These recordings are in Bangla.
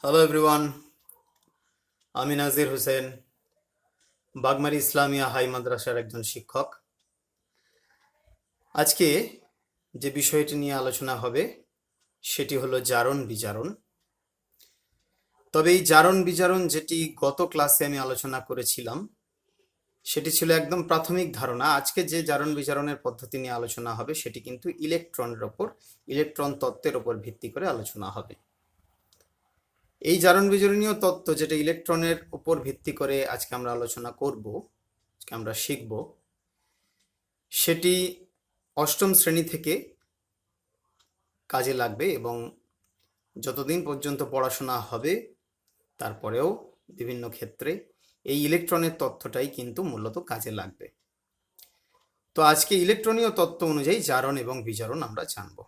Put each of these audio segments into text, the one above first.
হ্যালো এভরিওয়ান, আমি নাজির হোসেন, বাগমারি ইসলামিয়া হাই মাদ্রাসার একজন শিক্ষক। আজকে যে বিষয়টি নিয়ে আলোচনা হবে সেটি হলো জারণ বিজারণ। তবে এই জারণ বিজারণ যেটি গত ক্লাসে আমি আলোচনা করেছিলাম সেটি ছিল একদম প্রাথমিক ধারণা। আজকে যে জারণ বিজারণের পদ্ধতি নিয়ে আলোচনা হবে সেটি কিন্তু ইলেকট্রন তত্ত্বের ওপর ভিত্তি করে আলোচনা হবে। এই জারণ বিজারণীয় তত্ত্ব যেটা ইলেকট্রনের উপর ভিত্তি করে আজকে আমরা আলোচনা করব, আজকে আমরা শিখব, সেটি অষ্টম শ্রেণী থেকে কাজে লাগবে এবং যতদিন পর্যন্ত পড়াশোনা হবে তারপরেও বিভিন্ন ক্ষেত্রে এই ইলেকট্রনের তত্ত্বটাই কিন্তু মূলত কাজে লাগবে। তো আজকে ইলেকট্রনীয় তত্ত্ব অনুযায়ী জারণ এবং বিজারণ আমরা জানব।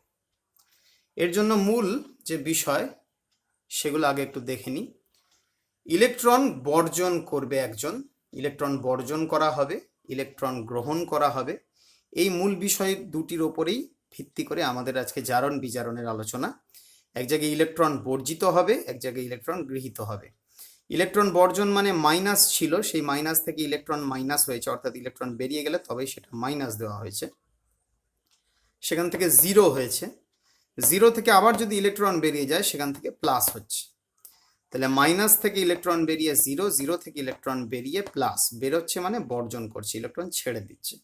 এর জন্য মূল যে বিষয় সেগুলো আগে একটু দেখে নিই। ইলেকট্রন বর্জন করবে একজন, ইলেকট্রন বর্জন করা হবে, ইলেকট্রন গ্রহণ করা হবে। এই মূল বিষয় দুটির ওপরেই ভিত্তি করে আমাদের আজকে জারণ বিজারণের আলোচনা। এক জায়গায় ইলেকট্রন বর্জিত হবে, এক জায়গায় ইলেকট্রন গৃহীত হবে। ইলেকট্রন বর্জন মানে মাইনাস ছিল, সেই মাইনাস থেকে ইলেকট্রন মাইনাস হয়েছে, অর্থাৎ ইলেকট্রন বেরিয়ে গেলে তবেই সেটা মাইনাস দেওয়া হয়েছে। সেখান থেকে জিরো হয়েছে, জিরো থেকে আবার যদি ইলেকট্রন বেরিয়ে যায় সেখান থেকে প্লাস হচ্ছে। তাহলে মাইনাস থেকে ইলেকট্রন বেরিয়ে জিরো, জিরো থেকে ইলেকট্রন বেরিয়ে প্লাস, বেরোচ্ছে মানে বর্জন করছে, ইলেকট্রন ছেড়ে দিচ্ছে।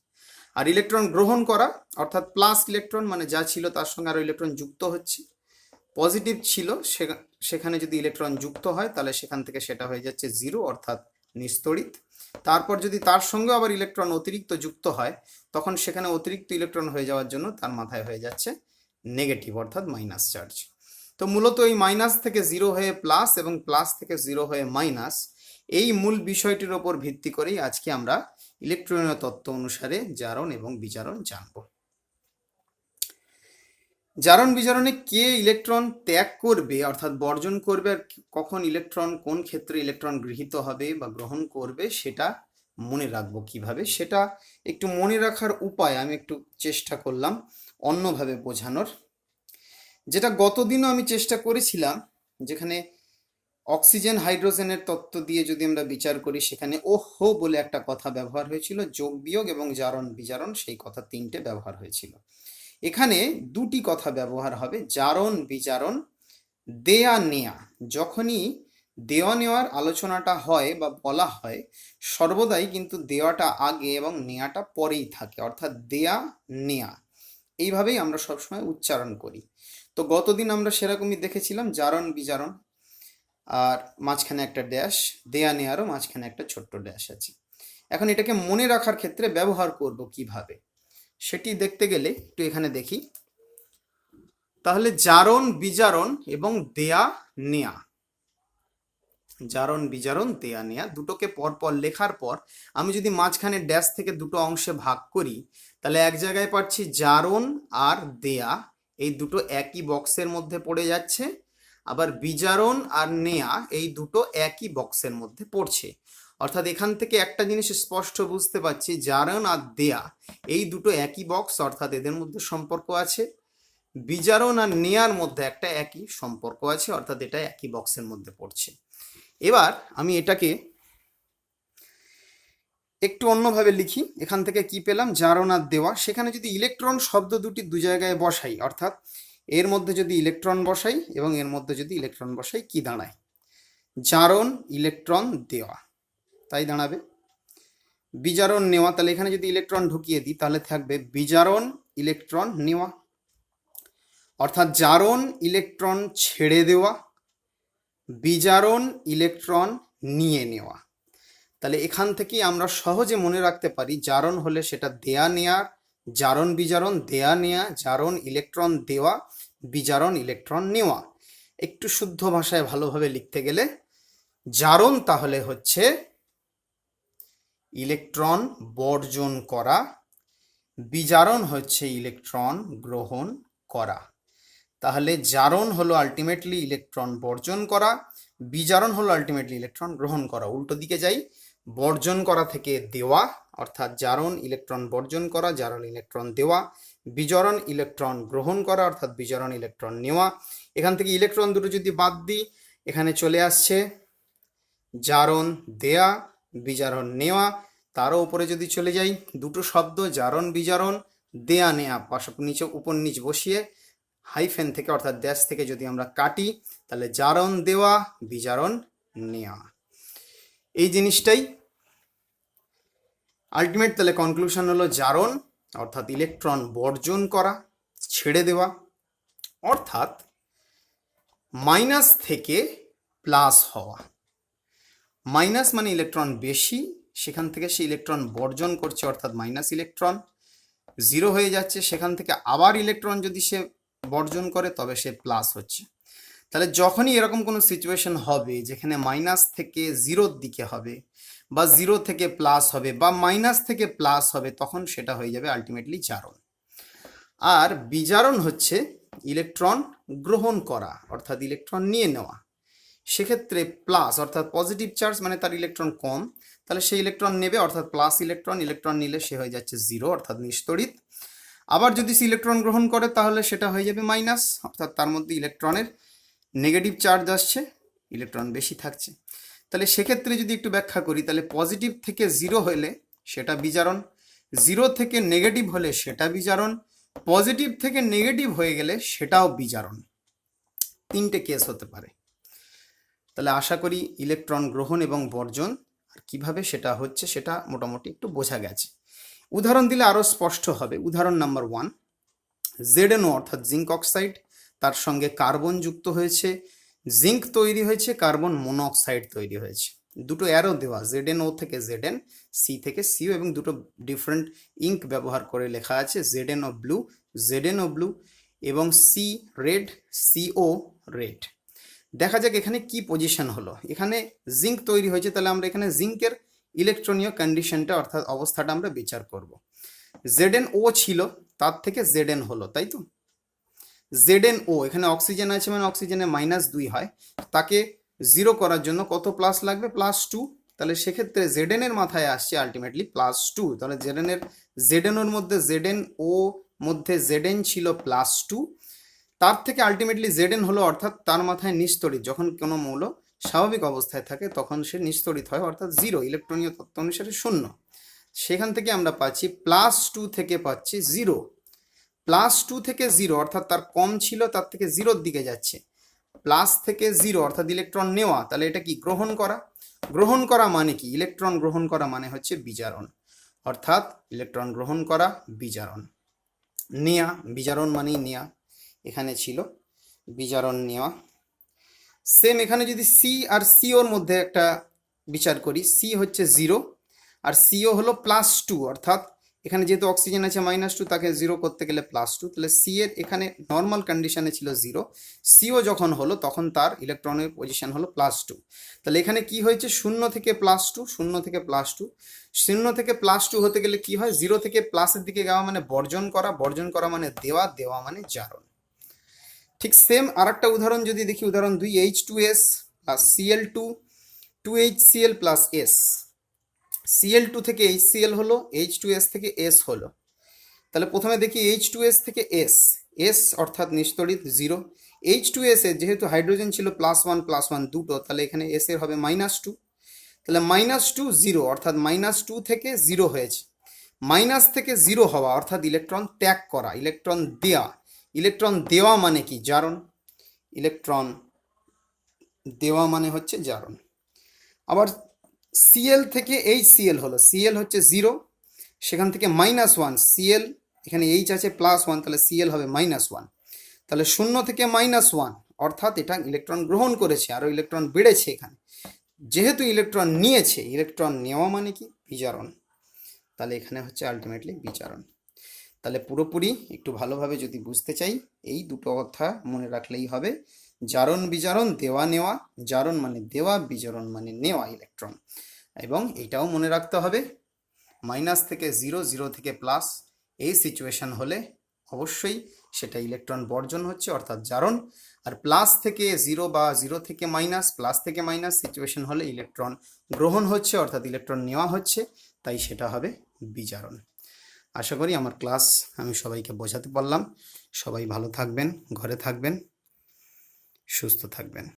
আর ইলেকট্রন গ্রহণ করা অর্থাৎ প্লাস ইলেকট্রন মানে যা ছিল তার সঙ্গে আরো ইলেকট্রন যুক্ত হচ্ছে। পজিটিভ ছিল সেখানে যদি ইলেকট্রন যুক্ত হয় তাহলে সেখান থেকে সেটা হয়ে যাচ্ছে জিরো অর্থাৎ নিস্তড়িত। তারপর যদি তার সঙ্গে আবার ইলেকট্রন অতিরিক্ত যুক্ত হয় তখন সেখানে অতিরিক্ত ইলেকট্রন হয়ে যাওয়ার জন্য তার মাথায় হয়ে যাচ্ছে নেগেটিভ অর্থাৎ মাইনাস চার্জ। তো মূলত এই মাইনাস থেকে জিরো হয়ে প্লাস এবং প্লাস থেকে জিরো হয়ে মাইনাস, এই মূল বিষয়টির ওপর ভিত্তি করেই আজকে আমরা ইলেকট্রনীয় তত্ত্ব অনুসারে জারণ এবং বিজারণ জানব। জারণ বিজারণে কে ইলেকট্রন ত্যাগ করবে অর্থাৎ বর্জন করবে, আর কখন ইলেকট্রন কোন ক্ষেত্রে ইলেকট্রন গৃহীত হবে বা গ্রহণ করবে সেটা মনে রাখবো কিভাবে, সেটা একটু মনে রাখার উপায় আমি একটু চেষ্টা করলাম অন্যভাবে বোঝানোর। যেটা গতদিনও আমি চেষ্টা করেছিলাম, যেখানে অক্সিজেন হাইড্রোজেনের তত্ত্ব দিয়ে যদি আমরা বিচার করি সেখানে ওহো বলে একটা কথা ব্যবহার হয়েছিল, যোগ বিয়োগ এবং জারণ বিজারণ, সেই কথা তিনটে ব্যবহার হয়েছিল। এখানে দুটি কথা ব্যবহার হবে, জারণ বিজারণ, দেয়া নেয়া। যখনই দেওয়া নেওয়ার আলোচনাটা হয় বা বলা হয় সর্বদাই কিন্তু দেওয়াটা আগে এবং নেয়াটা পরেই থাকে, অর্থাৎ দেয়া নেয়া, এইভাবেই আমরা সবসময় উচ্চারণ করি। তো গতদিন আমরা সেরকমই দেখেছিলাম, জারণ বিজারণ আর মাঝখানে একটা ড্যাশ, দেয়া নেয়ারও মাঝখানে একটা ছোট্ট ড্যাশ আছে। এখন এটাকে মনে রাখার ক্ষেত্রে ব্যবহার করব কিভাবে সেটি দেখতে গেলে একটু এখানে দেখি। তাহলে জারণ বিজারণ এবং দেয়া নেয়া, জারণ বিজারণ দেয়া নেয়া দুটোকে পরপর লেখার পর আমি যদি মাঝখানে ড্যাশ থেকে দুটো অংশে ভাগ করি তাহলে এক জায়গায় পাচ্ছি জারণ আর দেয়া, এই দুটো একই বক্সের মধ্যে পড়ে যাচ্ছে। আবার বিজারণ আর নেয়া এই দুটো একই বক্সের মধ্যে পড়ছে। অর্থাৎ এখান থেকে একটা জিনিস স্পষ্ট বুঝতে পারছি, জারণ আর দেয়া এই দুটো একই বক্স, অর্থাৎ এদের মধ্যে সম্পর্ক আছে। বিজারণ আর নেয়ার মধ্যে একটা একই সম্পর্ক আছে, অর্থাৎ এটা একই বক্সের মধ্যে পড়ছে। এবার আমি এটাকে একটু অন্যভাবে লিখি। এখান থেকে কি পেলাম, জারণ আর দেওয়া। সেখানে যদি ইলেকট্রন শব্দ দুটি দু জায়গায় বসাই, অর্থাৎ এর মধ্যে যদি ইলেকট্রন বসাই এবং এর মধ্যে যদি ইলেকট্রন বসাই, কি দাঁড়ায়, জারণ ইলেকট্রন দেওয়া, তাই দাঁড়াবে। বিজারণ নেওয়া, তাহলে এখানে যদি ইলেকট্রন ঢুকিয়ে দিই তাহলে থাকবে বিজারণ ইলেকট্রন নেওয়া, অর্থাৎ জারণ ইলেকট্রন ছেড়ে দেওয়া, বিজারণ ইলেকট্রন নিয়ে নেওয়া। তাহলে এখান থেকেই আমরা সহজে মনে রাখতে পারি, জারণ হলে সেটা দেয়া নেয়ার, জারণ বিজারণ দেয়া নেয়া, জারণ ইলেকট্রন দেওয়া, বিজারণ ইলেকট্রন নেওয়া। একটু শুদ্ধ ভাষায় ভালোভাবে লিখতে গেলে জারণ তাহলে হচ্ছে ইলেকট্রন বর্জন করা, বিজারণ হচ্ছে ইলেকট্রন গ্রহণ করা। তাহলে জারণ হলো আলটিমেটলি ইলেকট্রন বর্জন করা, বিজারণ হলো আলটিমেটলি ইলেকট্রন গ্রহণ করা। উল্টো দিকে যাই, বর্জন করা থেকে দেওয়া, অর্থাৎ জারণ ইলেকট্রন বর্জন করা, জারণ ইলেকট্রন দেওয়া, বিজারণ ইলেকট্রন গ্রহণ করা অর্থাৎ বিজারণ ইলেকট্রন নেওয়া। এখান থেকে ইলেকট্রন দুটো যদি বাদ দিই, এখানে চলে আসছে জারণ দেয়া, বিজারণ নেওয়া। তারও উপরে যদি চলে যাই, দুটো শব্দ জারণ বিজারণ, দেয়া নেয়া নিচে উপর নিচ বসিয়ে হাইফেন থেকে অর্থাৎ ড্যাশ থেকে যদি আমরা কাটি, তাহলে জারণ দেওয়া বিজারণ নেওয়া। এই জিনিসটাই আলটিমেট। তাহলে কনক্লুশন হলো জারণ অর্থাৎ ইলেকট্রন বর্জন করা, ছেড়ে দেওয়া, অর্থাৎ মাইনাস থেকে প্লাস হওয়া। মাইনাস মানে ইলেকট্রন বেশি, সেখান থেকে সে ইলেকট্রন বর্জন করছে অর্থাৎ মাইনাস ইলেকট্রন জিরো হয়ে যাচ্ছে, সেখান থেকে আবার ইলেকট্রন যদি সে বর্জন করে তবে সে প্লাস হচ্ছে। তাহলে যখনই এরকম কোনো সিচুয়েশন হবে যেখানে মাইনাস থেকে জিরোর দিকে হবে বা জিরো থেকে প্লাস হবে বা মাইনাস থেকে প্লাস হবে, তখন সেটা হয়ে যাবে আলটিমেটলি জারণ। আর বিজারণ হচ্ছে ইলেকট্রন গ্রহণ করা অর্থাৎ ইলেকট্রন নিয়ে নেওয়া। সেক্ষেত্রে প্লাস অর্থাৎ পজিটিভ চার্জ মানে তার ইলেকট্রন কম, তাহলে সেই ইলেকট্রন নেবে অর্থাৎ প্লাস ইলেকট্রন নিলে সে হয়ে যাচ্ছে জিরো অর্থাৎ নিস্তড়িত। আবার যদি সে ইলেকট্রন গ্রহণ করে তাহলে সেটা হয়ে যাবে মাইনাস, অর্থাৎ তার মধ্যে ইলেকট্রনের নেগেটিভ চার্জ আসছে, ইলেকট্রন বেশি থাকছে। তাহলে সেক্ষেত্রে যদি একটু ব্যাখ্যা করি, তাহলে পজিটিভ থেকে জিরো হলে সেটা বিজারণ, জিরো থেকে নেগেটিভ হলে সেটা বিজারণ, পজিটিভ থেকে নেগেটিভ হয়ে গেলে সেটাও বিজারণ। তিনটে কেস হতে পারে। তাহলে আশা করি ইলেকট্রন গ্রহণ এবং বর্জন আর কিভাবে সেটা হচ্ছে সেটা মোটামুটি একটু বোঝা গেছে। উদাহরণ দিলে আরও স্পষ্ট হবে। উদাহরণ নাম্বার 1, ZnO অর্থাৎ জিঙ্ক অক্সাইড, তার সঙ্গে কার্বন যুক্ত হয়েছে, জিঙ্ক তৈরি হয়েছে, কার্বন মনোঅক্সাইড তৈরি হয়েছে। দুটো অ্যারো দেওয়া, ZnO থেকে Zn, C থেকে CO, এবং দুটো ডিফারেন্ট ইঙ্ক ব্যবহার করে লেখা আছে ZnO ব্লু এবং C রেড, CO রেড। দেখা যাক এখানে কি পজিশন হলো। এখানে জিঙ্ক তৈরি হয়েছে, তাহলে আমরা এখানে জিঙ্কের ইলেকট্রনীয় কন্ডিশনটা অর্থাৎ অবস্থাটা আমরা বিচার করব। ZnO ছিল, তার থেকে Zn হলো, তাই তো। ZnO এখানে অক্সিজেন আছে মানে অক্সিজেনে -2 হয়, তাকে জিরো করার জন্য কত প্লাস লাগবে? +2। তাহলে সেক্ষেত্রে Zn এর মাথায় আসছে আলটিমেটলি +2। তাহলে ZnOর মধ্যে ZnO মধ্যে Zn ছিল +2, তার থেকে আলটিমেটলি Zn হলো, অর্থাৎ তার মাথায় নিস্তড়িত। যখন কোনো মৌল স্বাভাবিক অবস্থায় থাকে তখন সে নিস্তড়িত হয় অর্থাৎ জিরো, ইলেকট্রনীয় তত্ত্ব অনুসারে শূন্য। সেখান থেকে আমরা পাচ্ছি +2 থেকে পাচ্ছি জিরো, +2 থেকে জিরো অর্থাৎ তার কম ছিল, তার থেকে জিরোর দিকে যাচ্ছে। প্লাস থেকে জিরো অর্থাৎ ইলেকট্রন নেওয়া, তাহলে এটা কি? গ্রহণ করা। গ্রহণ করা মানে কি? ইলেকট্রন গ্রহণ করা মানে হচ্ছে বিজারণ, অর্থাৎ ইলেকট্রন গ্রহণ করা বিজারণ। নেয়া, বিজারণ মানেই নেয়া, এখানে ছিল বিজারণ নেওয়া। সেম এখানে যদি সি আর সিওর মধ্যে একটা বিচার করি, সি হচ্ছে জিরো আর সিও হলো +2, অর্থাৎ এখানে যেহেতু অক্সিজেন আছে -2, তাকে জিরো করতে গেলে +2, তাহলে সি এর এখানে নর্মাল কন্ডিশনে ছিল জিরো, সিও যখন হলো তখন তার ইলেকট্রনের পজিশন হলো +2। তাহলে এখানে কি হয়েছে? 0 থেকে +2, 0 থেকে +2, 0 থেকে +2 হতে গেলে কি হয়? 0 থেকে প্লাসের দিকে যাওয়া মানে বর্জন করা, বর্জন করা মানে দেওয়া, দেওয়া মানে জারণ। ঠিক সেম আর একটা উদাহরণ যদি দেখি, উদাহরণ 2, H2S + Cl2, 2HCl + S। Cl2 থেকে HCl হলো, H2S থেকে S হলো। তাহলে প্রথমে দেখি H2S থেকে S, S অর্থাৎ নিস্তড়িত জিরো। H2S এর যেহেতু হাইড্রোজেন ছিল +1 দুটো, তাহলে এখানে S এর হবে -2। তাহলে -2 জিরো অর্থাৎ -2 থেকে জিরো হয়েছে। মাইনাস থেকে জিরো হওয়া অর্থাৎ ইলেকট্রন ত্যাগ করা, ইলেকট্রন দেওয়া। ইলেকট্রন দেওয়া মানে কি? জারণ। ইলেকট্রন দেওয়া মানে হচ্ছে জারণ। আবার Cl থেকে HCl হলো, Cl হচ্ছে জিরো, সেখান থেকে -1, Cl এখানে H আছে +1, তাহলে Cl হবে -1। তাহলে 0 থেকে -1 অর্থাৎ এটা ইলেকট্রন গ্রহণ করেছে, আরও ইলেকট্রন বেড়েছে এখানে। যেহেতু ইলেকট্রন নিয়েছে, ইলেকট্রন নেওয়া মানে কি? বিজারণ। তাহলে এখানে হচ্ছে আলটিমেটলি বিজারণ। তাহলে পুরোপুরি একটু ভালোভাবে যদি বুঝতে চাই, এই দুটো কথা মনে রাখলেই হবে। জারণ বিজারণ, দেওয়া নেওয়া। জারণ মানে দেওয়া, বিজারণ মানে নেওয়া ইলেকট্রন। এবং এটাও মনে রাখতে হবে, মাইনাস থেকে জিরো, জিরো থেকে প্লাস, এই সিচুয়েশন হলে অবশ্যই সেটা ইলেকট্রন বর্জন হচ্ছে অর্থাৎ জারণ। আর প্লাস থেকে জিরো বা জিরো থেকে মাইনাস, প্লাস থেকে মাইনাস সিচুয়েশন হলে ইলেকট্রন গ্রহণ হচ্ছে অর্থাৎ ইলেকট্রন নেওয়া হচ্ছে, তাই সেটা হবে বিজারণ। আশা করি আমার ক্লাস আমি সবাইকে বোঝাতে পারলাম। সবাই ভালো থাকবেন, ঘরে থাকবেন, সুস্থ থাকবেন।